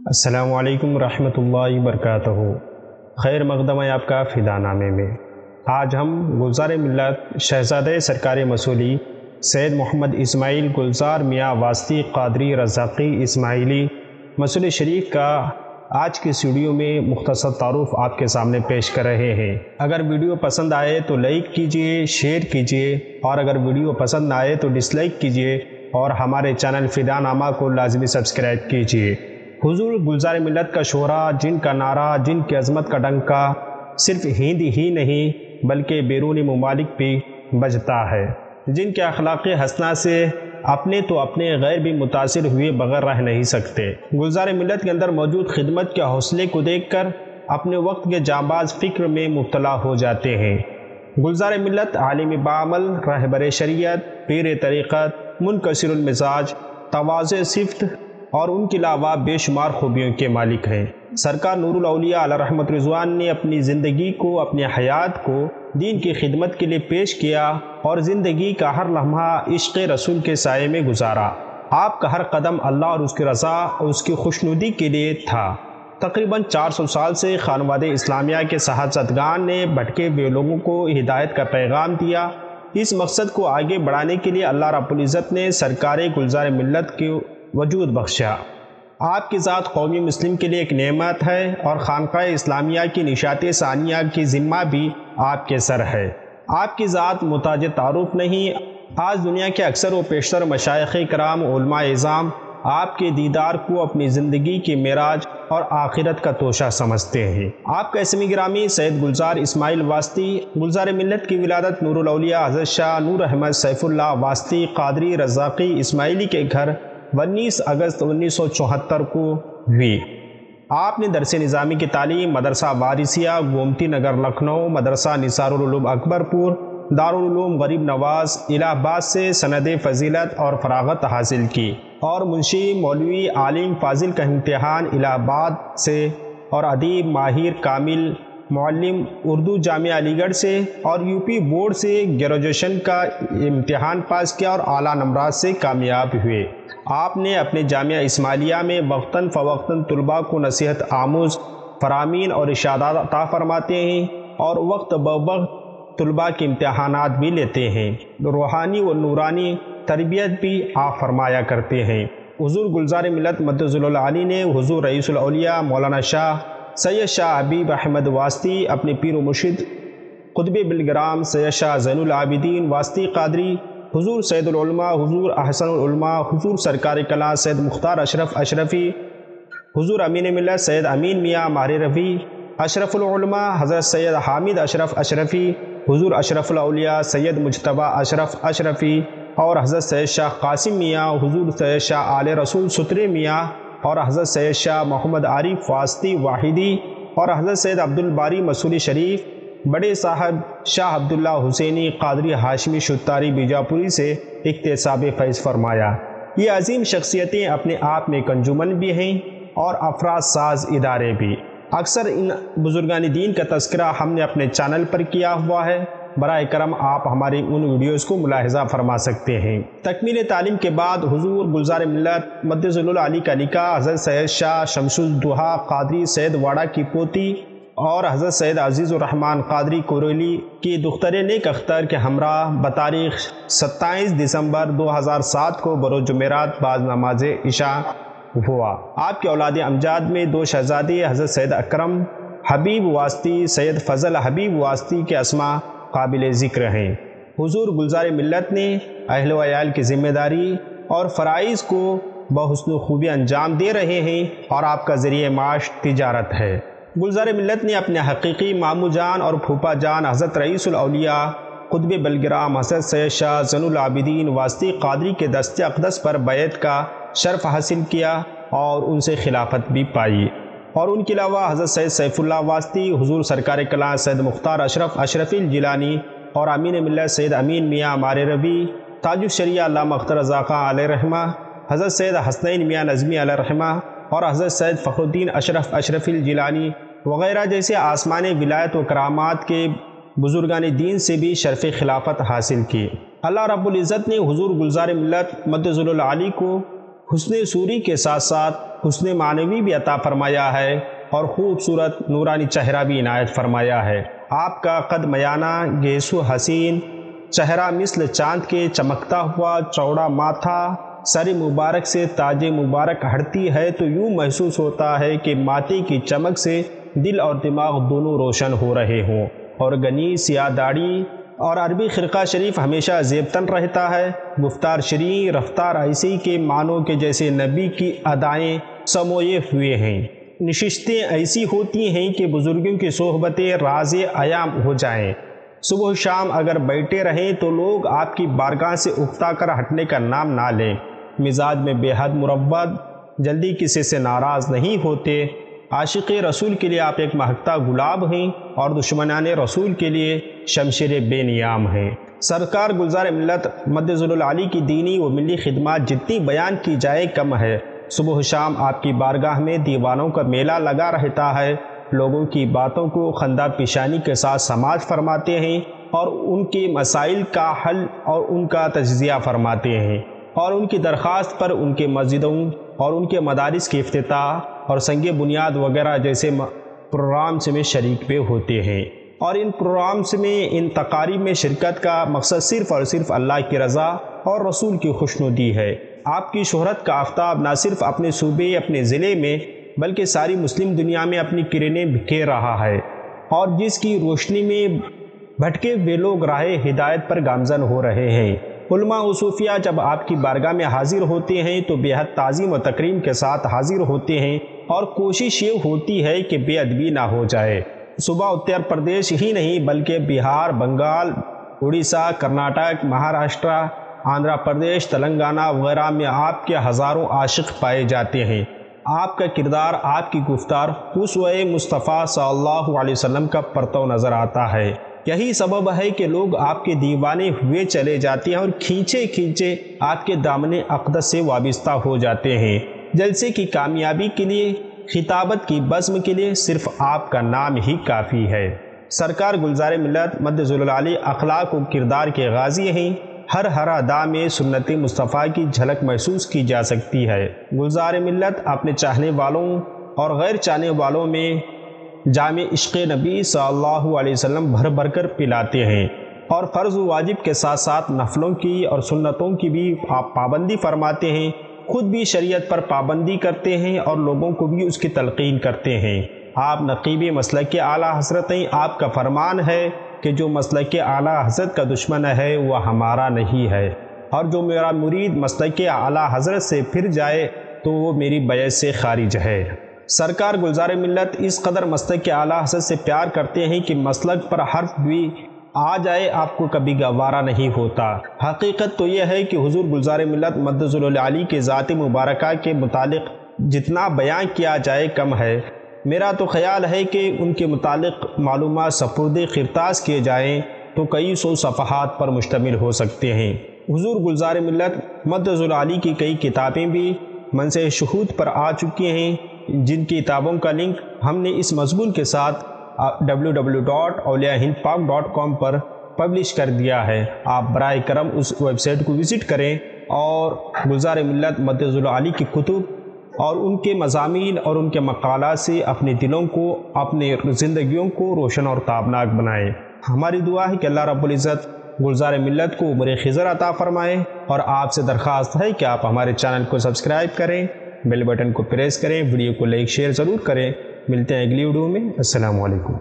السلام علیکم ورحمۃ اللہ وبرکاتہ۔ خیر مقدم ہے آپ کا فدا نامے میں۔ آج ہم گلزار ملت شہزادہ سرکار مسولی سید محمد اسماعیل گلزار میاں واسطی قادری رزاقی اسماعیلی مسولی شریف کا آج کی اس ویڈیو میں مختصر تعارف آپ کے سامنے پیش کر رہے ہیں۔ اگر ویڈیو پسند آئے تو لائک کیجئے، شیئر کیجئے، اور اگر ویڈیو پسند نہ آئے تو ڈس لائک کیجئے اور ہمارے چینل فدا نامہ کو لازمی سبسکرائب کیجئے۔ حضور گلزار ملت کا شعرا، جن کا نعرہ، جن کی عظمت کا ڈنکا صرف ہند ہی نہیں بلکہ بیرون ممالک بھی بجتا ہے، جن کے اخلاق حسنہ سے اپنے تو اپنے غیر بھی متاثر ہوئے بغیر رہ نہیں سکتے۔ گلزار ملت کے اندر موجود خدمت کے حوصلے کو دیکھ کر اپنے وقت کے جانباز فکر میں مبتلا ہو جاتے ہیں۔ گلزار ملت عالم بعمل، رہبر شریعت، پیر طریقت، منکسر المزاج، تواضع صفت اور ان کے علاوہ بے شمار خوبیوں کے مالک ہیں۔ سرکار نور الاولیاء علیہ رحمت رضوان نے اپنی زندگی کو، اپنی حیات کو دین کی خدمت کے لیے پیش کیا اور زندگی کا ہر لمحہ عشق رسول کے سائے میں گزارا۔ آپ کا ہر قدم اللہ اور اس کی رضا اور اس کی خوشنودی کے لیے تھا۔ تقریباً 400 سال سے خانوادہ اسلامیہ کے صحابزادگان نے بھٹکے ہوئے لوگوں کو ہدایت کا پیغام دیا۔ اس مقصد کو آگے بڑھانے کے لیے اللہ رب العزت نے سرکار گلزار ملت کے وجود بخشا۔ آپ کی ذات قومی مسلم کے لیے ایک نعمت ہے اور خانقاہ اسلامیہ کی نشاط ثانیہ کی ذمہ بھی آپ کے سر ہے۔ آپ کی ذات محتاج تعارف نہیں۔ آج دنیا کے اکثر و بیشتر مشائخ کرام، علماء اعظام آپ کے دیدار کو اپنی زندگی کی معراج اور آخرت کا توشہ سمجھتے ہیں۔ آپ کا اسم گرامی سید گلزار اسماعیل واسطی گلزار ملت کی ولادت نور الاولیاء حضرت شاہ نور احمد سیف اللہ واسطی قادری رزاقی اسماعیلی کے گھر 19 اگست 1974 کو ہوئی۔ آپ نے درس نظامی کی تعلیم مدرسہ وارثیہ گومتی نگر لکھنؤ، مدرسہ نثار العلوم اکبر پور، دارالعلوم غریب نواز الہ آباد سے سند فضیلت اور فراغت حاصل کی، اور منشی مولوی عالم فاضل کا امتحان الہ آباد سے، اور ادیب ماہر کامل معلم اردو جامعہ علی گڑھ سے، اور یو پی بورڈ سے گریجویشن کا امتحان پاس کیا اور اعلیٰ نمرات سے کامیاب ہوئے۔ آپ نے اپنے جامعہ اسماعیلیہ میں وقتاً فوقتاً طلباء کو نصیحت آموز فرامین اور ارشادات عطا فرماتے ہیں اور وقت بوقت طلباء کے امتحانات بھی لیتے ہیں۔ روحانی و نورانی تربیت بھی آپ فرمایا کرتے ہیں۔ حضور گلزار ملت مدظ العالی نے حضور رئیس الاولیاء مولانا شاہ سید شاہ حبیب احمد واسطی، اپنے پیر و مرشد قطب بلگرام سید شاہ زین العابدین واسطی قادری، حضور سید العلماء حضور احسن العلماء حضور سرکار کلاں سید مختار اشرف اشرفی، حضور امین ملت سید امین میاں ماہر رفیع، اشرف العلماء حضرت سید حامد اشرف اشرفی، حضور اشرف الاولیاء سید مجتبی اشرف اشرفی، اور حضرت سید شاہ قاسم میاں، حضور سید شاہ آل رسول سترے میاں، اور حضرت سید شاہ محمد عارف واسطی واحدی، اور حضرت سید عبدالباری مسولی شریف، بڑے صاحب شاہ عبداللہ حسینی قادری ہاشمی شتاری بیجاپوری سے اکتساب فیض فرمایا۔ یہ عظیم شخصیتیں اپنے آپ میں ایک انجمن بھی ہیں اور افراد ساز ادارے بھی۔ اکثر ان بزرگان دین کا تذکرہ ہم نے اپنے چینل پر کیا ہوا ہے، برائے کرم آپ ہماری ان ویڈیوز کو ملاحظہ فرما سکتے ہیں۔ تکمیل تعلیم کے بعد حضور گلزار ملت مدظ العالی کا نکاح حضرت سید شاہ شمس الدوحہ قادری سید واڑہ کی پوتی اور حضرت سید عزیز الرحمن قادری کوریلی کی دختر نیک اختر کے ہمراہ بتاریخ 27 دسمبر 2007 کو بروز جمعرات بعد نماز عشاء ہوا۔ آپ کے اولاد امجاد میں 2 شہزادے حضرت سید اکرم حبیب واسطی، سید فضل حبیب واسطی کے اسماء قابل ذکر ہیں۔ حضور گلزار ملت نے اہل و عیال کی ذمہ داری اور فرائض کو بحسن خوبی انجام دے رہے ہیں اور آپ کا ذریعہ معاش تجارت ہے۔ گلزار ملت نے اپنے حقیقی مامو جان اور پھوپھا جان حضرت رئیس الاولیاء قطب بلگرام حضرت سید شاہ زین العابدین واسطی قادری کے دست اقدس پر بیعت کا شرف حاصل کیا اور ان سے خلافت بھی پائی، اور ان کے علاوہ حضرت سید سیف اللہ واسطی، حضور سرکار کلاں سید مختار اشرف اشرفی الجیلانی اور امین ملت سید امین میاں ماہر رفیع، تاج الشریعہ علامہ اختر رضا خاں علیہ رحمہ، حضرت سید حسنین میاں نظمی علیہ رحمہ اور حضرت سید فخر الدین اشرف اشرفی الجیلانی وغیرہ جیسے آسمان ولایت و کرامات کے بزرگان دین سے بھی شرف خلافت حاصل کی۔ اللہ رب العزت نے حضور گلزار ملت مد ظل علی کو حسن صوری کے ساتھ ساتھ حسن معنوی بھی عطا فرمایا ہے اور خوبصورت نورانی چہرہ بھی عنایت فرمایا ہے۔ آپ کا قد میانہ گیسو حسین، چہرہ مثل چاند کے چمکتا ہوا، چوڑا ماتھا، سر مبارک سے تاج مبارک ہٹتی ہے تو یوں محسوس ہوتا ہے کہ ماتھے کی چمک سے دل اور دماغ دونوں روشن ہو رہے ہوں، اور گنی سیاہ داڑھی اور عربی خرقہ شریف ہمیشہ زیب تن رہتا ہے۔ گفتار شریع، رفتار ایسی کے معنوں کے جیسے نبی کی ادائیں سموئے ہوئے ہیں، نشستیں ایسی ہوتی ہیں کہ بزرگوں کی صحبتیں راز عیام ہو جائیں۔ صبح و شام اگر بیٹھے رہیں تو لوگ آپ کی بارگاہ سے اکتا کر ہٹنے کا نام نہ لیں۔ مزاج میں بے حد مروّد، جلدی کسی سے ناراض نہیں ہوتے۔ عاشق رسول کے لیے آپ ایک مہکتا گلاب ہیں اور دشمنان رسول کے لیے شمشیر بے نیام ہیں۔ سرکار گلزار ملت مد ظل علی کی دینی و ملی خدمات جتنی بیان کی جائے کم ہے۔ صبح و شام آپ کی بارگاہ میں دیوانوں کا میلہ لگا رہتا ہے، لوگوں کی باتوں کو خندہ پیشانی کے ساتھ سماعت فرماتے ہیں اور ان کے مسائل کا حل اور ان کا تجزیہ فرماتے ہیں، اور ان کی درخواست پر ان کے مسجدوں اور ان کے مدارس کے افتتاح اور سنگ بنیاد وغیرہ جیسے پروگرامس میں شریک بھی ہوتے ہیں، اور ان پروگرامس میں، ان تقاریب میں شرکت کا مقصد صرف اور صرف اللہ کی رضا اور رسول کی خوشنودی ہے۔ آپ کی شہرت کا آفتاب نہ صرف اپنے صوبے، اپنے ضلع میں، بلکہ ساری مسلم دنیا میں اپنی کرنیں بکھیر رہا ہے، اور جس کی روشنی میں بھٹکے ہوئے لوگ راہ ہدایت پر گامزن ہو رہے ہیں۔ علماء و صوفیاء جب آپ کی بارگاہ میں حاضر ہوتے ہیں تو بے حد تعظیم و تکریم کے ساتھ حاضر ہوتے ہیں، اور کوشش یہ ہوتی ہے کہ بے ادبی نہ ہو جائے۔ صوبہ اتر پردیش ہی نہیں بلکہ بہار، بنگال، اڑیسہ، کرناٹک، مہاراشٹرا، آندھرا پردیش، تلنگانہ وغیرہ میں آپ کے ہزاروں عاشق پائے جاتے ہیں۔ آپ کا کردار، آپ کی گفتار اسوہ مصطفیٰ صلی اللہ علیہ وسلم کا پرتو نظر آتا ہے۔ یہی سبب ہے کہ لوگ آپ کے دیوانے ہوئے چلے جاتے ہیں اور کھینچے آپ کے دامن اقدس سے وابستہ ہو جاتے ہیں۔ جلسے کی کامیابی کے لیے، خطابت کی بزم کے لیے صرف آپ کا نام ہی کافی ہے۔ سرکار گلزار ملت مد ظل علی اخلاق و کردار کے غازی ہیں۔ ہر ادا میں سنت مصطفیٰ کی جھلک محسوس کی جا سکتی ہے۔ گلزار ملت اپنے چاہنے والوں اور غیر چاہنے والوں میں جام عشق نبی صلی اللہ علیہ وسلم بھر کر پلاتے ہیں، اور فرض و واجب کے ساتھ ساتھ نفلوں کی اور سنتوں کی بھی آپ پابندی فرماتے ہیں، خود بھی شریعت پر پابندی کرتے ہیں اور لوگوں کو بھی اس کی تلقین کرتے ہیں۔ آپ نقیب مسلک اعلیٰ حضرت ہیں۔ آپ کا فرمان ہے کہ جو مسلک اعلیٰ حضرت کا دشمن ہے وہ ہمارا نہیں ہے، اور جو میرا مرید مسلک اعلیٰ حضرت سے پھر جائے تو وہ میری بیعت سے خارج ہے۔ سرکار گلزار ملت اس قدر مسلک اعلیٰ حضرت سے پیار کرتے ہیں کہ مسلک پر حرف بھی آ جائے آپ کو کبھی گوارا نہیں ہوتا۔ حقیقت تو یہ ہے کہ حضور گلزار ملت مد ظل علی کے ذات مبارکہ کے متعلق جتنا بیان کیا جائے کم ہے۔ میرا تو خیال ہے کہ ان کے متعلق معلومات سپرد خرطاس کیے جائیں تو کئی سو صفحات پر مشتمل ہو سکتے ہیں۔ حضور گلزار ملت مد ظل علی کی کئی کتابیں بھی منصہ شہود پر آ چکی ہیں، جن کتابوں کا لنک ہم نے اس مضمون کے ساتھ www.auliahindpak.com پر پبلش کر دیا ہے۔ آپ براہ کرم اس ویب سائٹ کو وزٹ کریں اور گلزار ملت مد ظل علی کی کتب اور ان کے مضامین اور ان کے مقالات سے اپنے دلوں کو، اپنے زندگیوں کو روشن اور تابناک بنائیں۔ ہماری دعا ہے کہ اللہ رب العزت گلزار ملت کو عمر خضر عطا فرمائے، اور آپ سے درخواست ہے کہ آپ ہمارے چینل کو سبسکرائب کریں، بیل بٹن کو پریس کریں، ویڈیو کو لائک شیئر ضرور کریں۔ ملتے ہیں اگلی ویڈیو میں۔ السلام علیکم۔